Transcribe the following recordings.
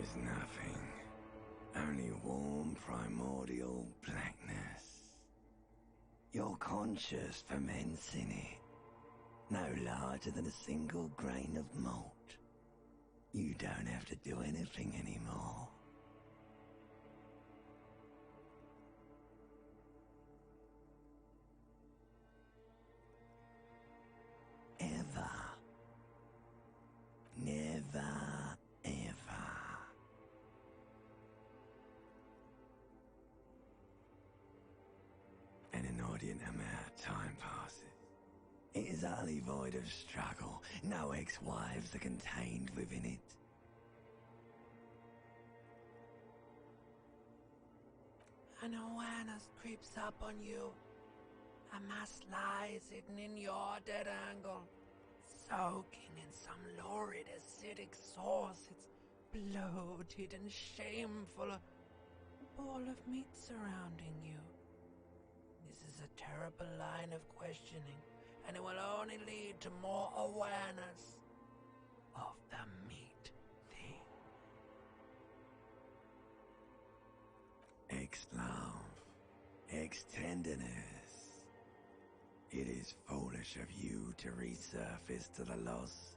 is nothing. Only warm primordial blackness. You're conscious ferments in it. No larger than a single grain of malt. You don't have to do anything anymore. Ever. Never, ever. An inordinate amount of time passes. It is utterly void of struggle. No ex-wives are contained within it. An awareness creeps up on you. A mass lies hidden in your dead angle, soaking in some lurid acidic source. It's bloated and shameful, a ball of meat surrounding you. This is a terrible line of questioning, and it will only lead to more awareness of the meat thing. Ex-love, ex-tenderness. It is foolish of you to resurface to the loss.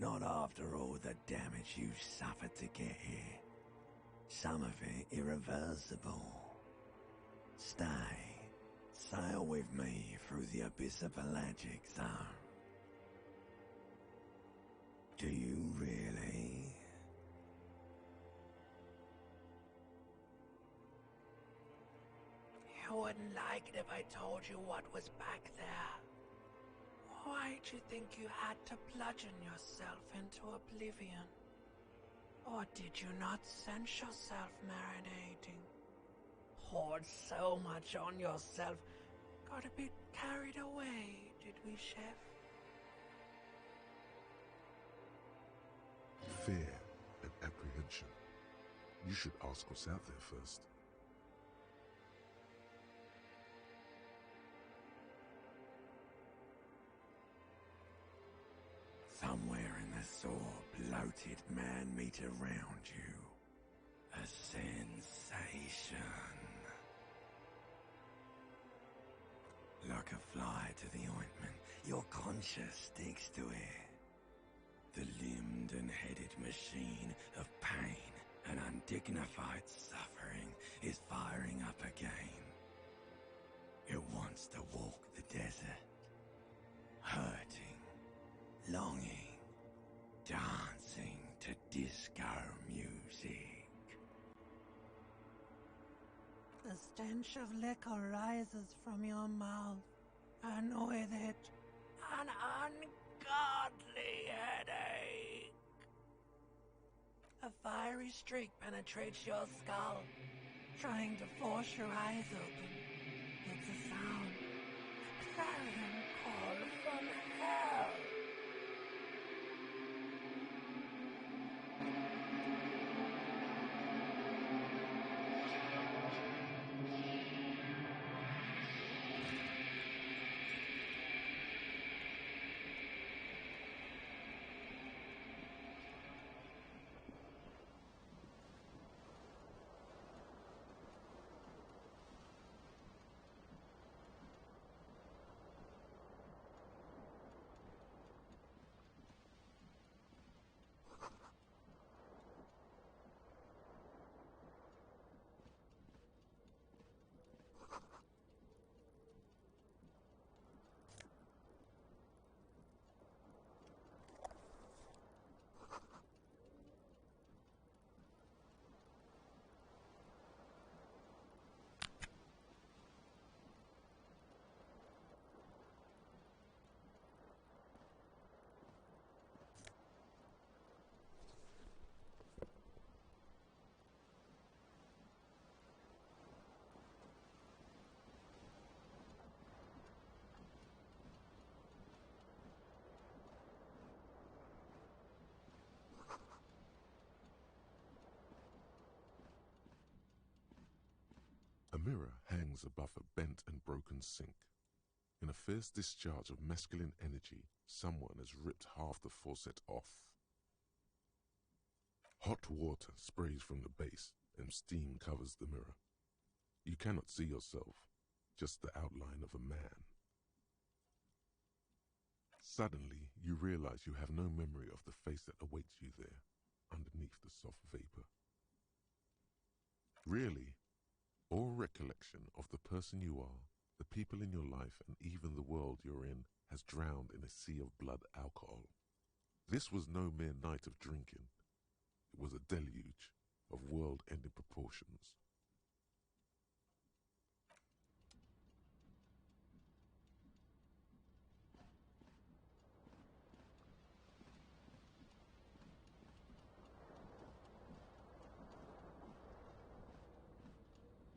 Not after all the damage you suffered to get here. Some of it irreversible. Stay. Sail with me through the abyss of pelagic zone. Do you really? You wouldn't like it if I told you what was back there. Why'd you think you had to bludgeon yourself into oblivion? Or did you not sense yourself marinating? Poured so much on yourself, got a bit carried away, did we, Chef? Fear and apprehension. You should ask what's out there first. Somewhere in the sore, bloated man-meat around you. A sensation. Like a fly to the ointment, your conscience sticks to it. The limbed and headed machine of pain and undignified suffering is firing up again. It wants to walk the desert, hurting, longing, dancing to disco music. The stench of liquor rises from your mouth, and with it, an ungodly headache. A fiery streak penetrates your skull, trying to force your eyes open. It's a sound, a clarion call from hell. A mirror hangs above a bent and broken sink. In a fierce discharge of masculine energy, someone has ripped half the faucet off. Hot water sprays from the base and steam covers the mirror. You cannot see yourself, just the outline of a man. Suddenly, you realize you have no memory of the face that awaits you there, underneath the soft vapor. Really, all recollection of the person you are, the people in your life, and even the world you're in has drowned in a sea of blood alcohol. This was no mere night of drinking. It was a deluge of world-ending proportions.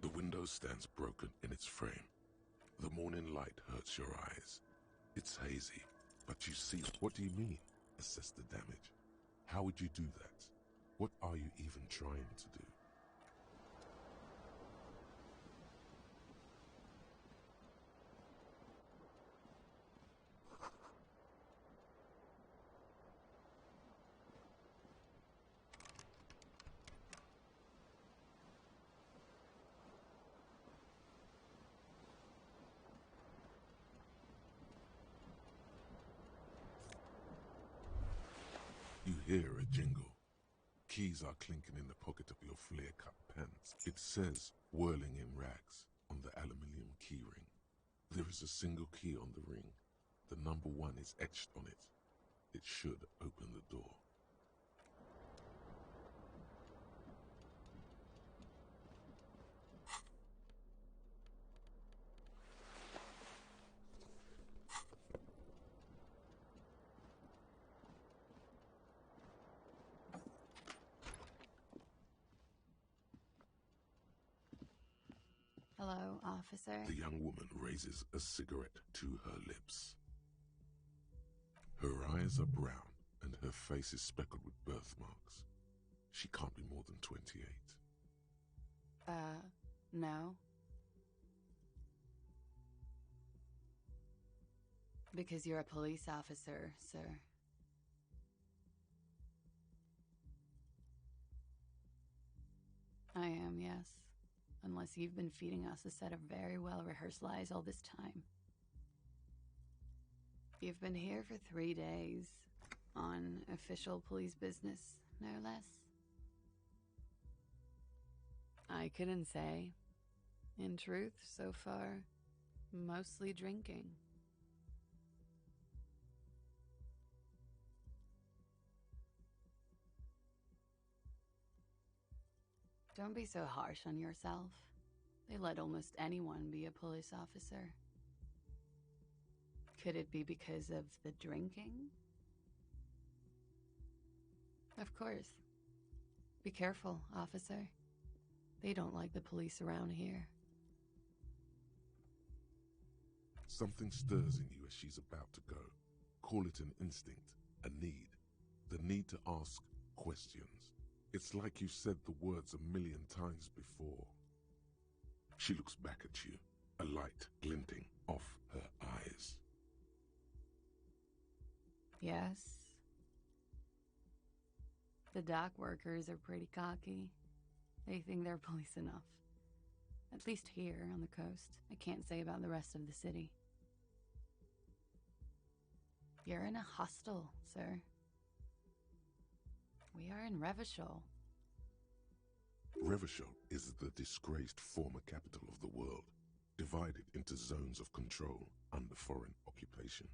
The window stands broken in its frame. The morning light hurts your eyes. It's hazy, but you see. What do you mean? Assess the damage. How would you do that? What are you even trying to do? You hear a jingle. Keys are clinking in the pocket of your flare-cut pants. It says, whirling in rags, on the aluminium key ring. There is a single key on the ring. The number 1 is etched on it. It should open the door. Hello, officer. The young woman raises a cigarette to her lips. Her eyes are brown and her face is speckled with birthmarks. She can't be more than 28. No. Because you're a police officer, sir. I am, yes. Unless you've been feeding us a set of very well-rehearsed lies all this time. You've been here for 3 days, on official police business, no less. I couldn't say. In truth, so far, mostly drinking. Don't be so harsh on yourself. They let almost anyone be a police officer. Could it be because of the drinking? Of course. Be careful, officer. They don't like the police around here. Something stirs in you as she's about to go. Call it an instinct, a need. The need to ask questions. It's like you've said the words 1,000,000 times before. She looks back at you, a light glinting off her eyes. Yes. The dock workers are pretty cocky. They think they're police enough. At least here on the coast. I can't say about the rest of the city. You're in a hostel, sir. We are in Revachol. Revachol is the disgraced former capital of the world, divided into zones of control under foreign occupation.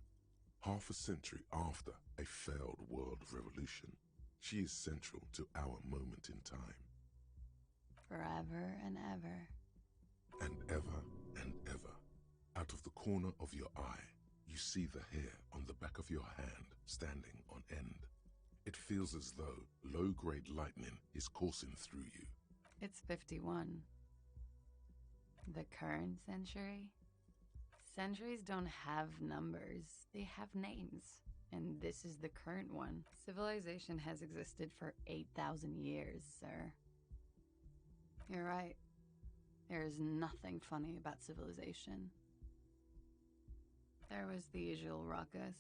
Half a century after a failed world revolution, she is central to our moment in time. Forever and ever. And ever and ever. Out of the corner of your eye, you see the hair on the back of your hand standing on end. It feels as though low-grade lightning is coursing through you. It's 51. The current century? Centuries don't have numbers. They have names. And this is the current one. Civilization has existed for 8,000 years, sir. You're right. There is nothing funny about civilization. There was the usual ruckus.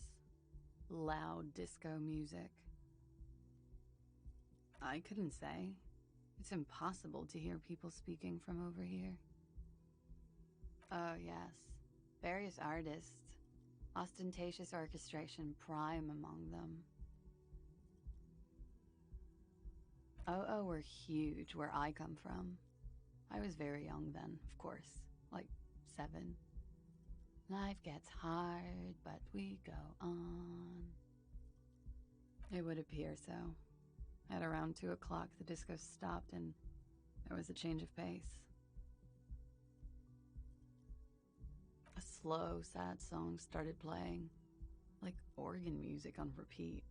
Loud disco music. I couldn't say. It's impossible to hear people speaking from over here. Oh, yes. Various artists. Ostentatious orchestration prime among them. Oh, were huge where I come from. I was very young then, of course. Like 7. Life gets hard, but we go on. It would appear so. At around 2 o'clock, the disco stopped and there was a change of pace. A slow, sad song started playing, like organ music on repeat.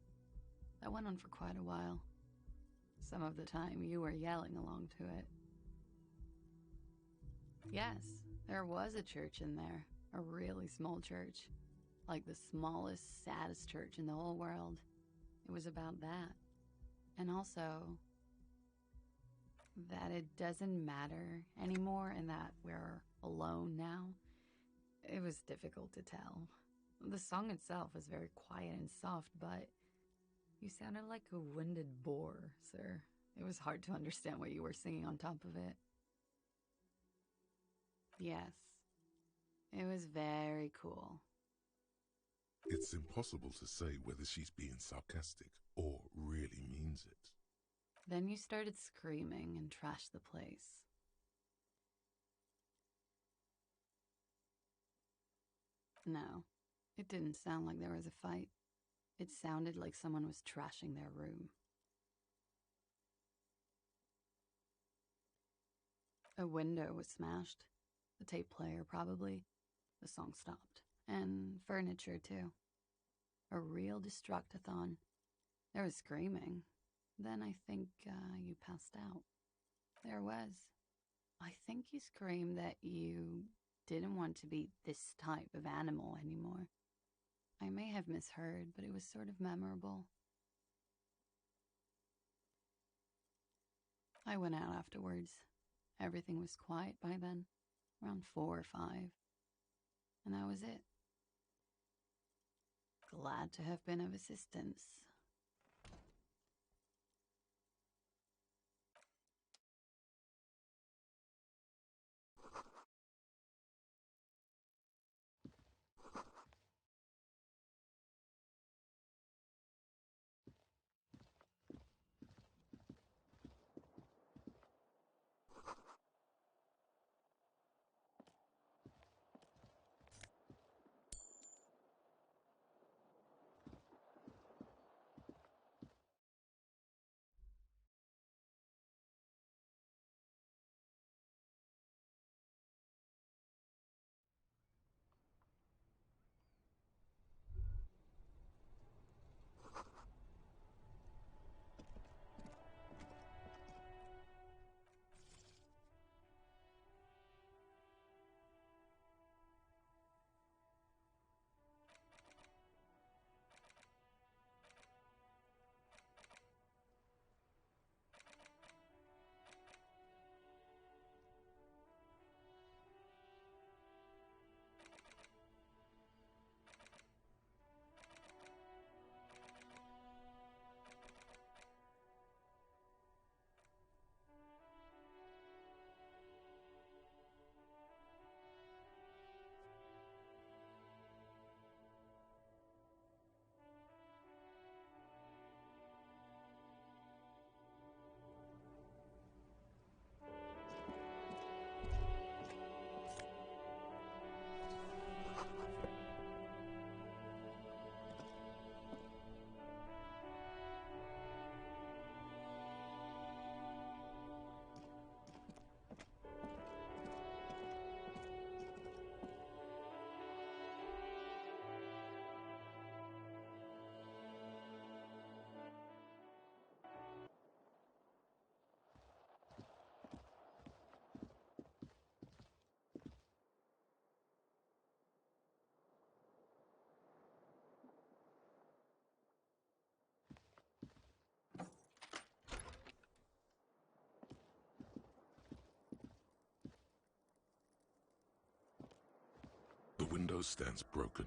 That went on for quite a while. Some of the time, you were yelling along to it. Yes, there was a church in there, a really small church, like the smallest, saddest church in the whole world. It was about that. And also, that it doesn't matter anymore and that we're alone now. It was difficult to tell. The song itself was very quiet and soft, but you sounded like a winded boar, sir. It was hard to understand what you were singing on top of it. Yes, it was very cool. It's impossible to say whether she's being sarcastic or really means it. Then you started screaming and trashed the place. No, it didn't sound like there was a fight. It sounded like someone was trashing their room. A window was smashed. The tape player, probably. The song stopped. And furniture, too. A real destructathon. There was screaming. Then I think you passed out. There was. I think you screamed that you didn't want to be this type of animal anymore. I may have misheard, but it was sort of memorable. I went out afterwards. Everything was quiet by then, around 4 or 5. And that was it. Glad to have been of assistance. The window stands broken.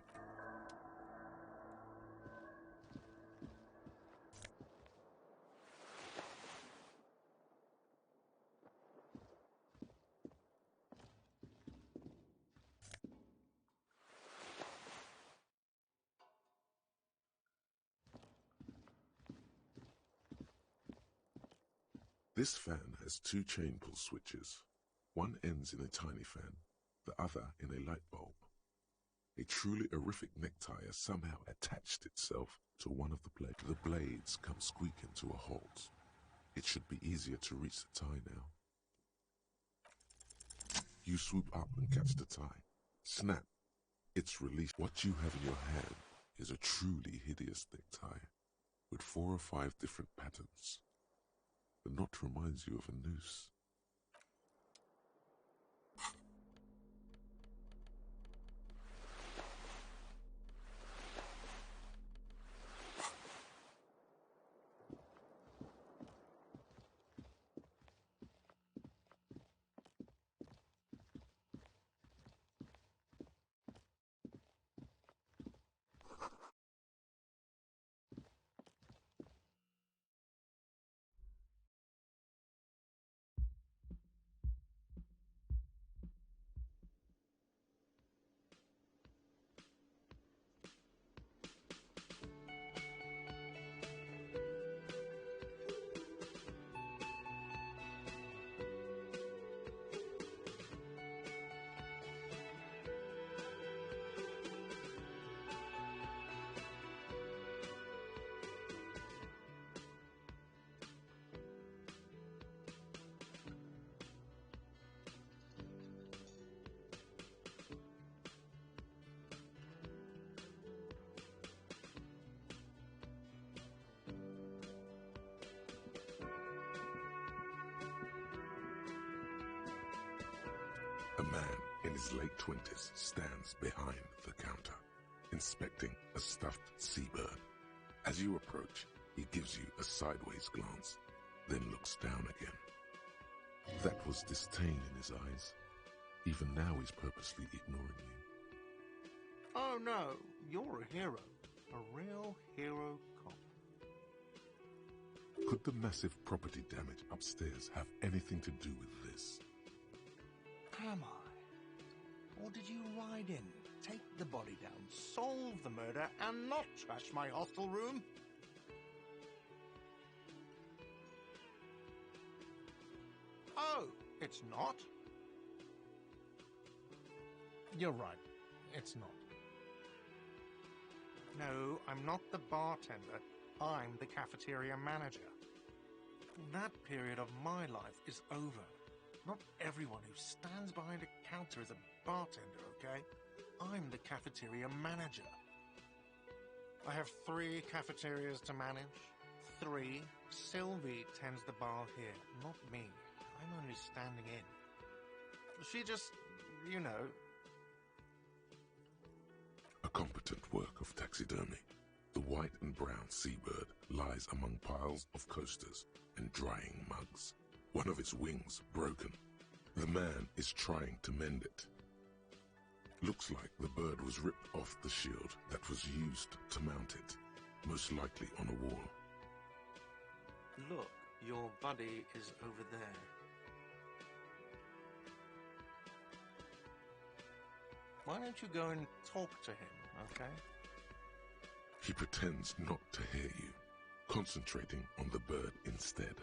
This fan has two chain pull switches. One ends in a tiny fan, the other in a light bulb. A truly horrific necktie has somehow attached itself to one of the blades. The blades come squeaking to a halt. It should be easier to reach the tie now. You swoop up and catch the tie. Snap! It's released. What you have in your hand is a truly hideous necktie with 4 or 5 different patterns. The knot reminds you of a noose. A man in his late 20s stands behind the counter, inspecting a stuffed seabird. As you approach, he gives you a sideways glance, then looks down again. That was disdain in his eyes. Even now he's purposely ignoring you. Oh no, you're a hero. A real hero cop. Could the massive property damage upstairs have anything to do with this? Am I? Or did you ride in, take the body down, solve the murder, and not trash my hostel room? Oh, it's not? You're right, it's not. No, I'm not the bartender. I'm the cafeteria manager. That period of my life is over. Not everyone who stands behind a counter is a bartender, okay? I'm the cafeteria manager. I have 3 cafeterias to manage. 3. Sylvie tends the bar here, not me. I'm only standing in. She just, you know... A competent work of taxidermy. The white and brown seabird lies among piles of coasters and drying mugs. One of its wings broken. The man is trying to mend it. Looks like the bird was ripped off the shield that was used to mount it, most likely on a wall. Look, your buddy is over there. Why don't you go and talk to him, okay? He pretends not to hear you, concentrating on the bird instead.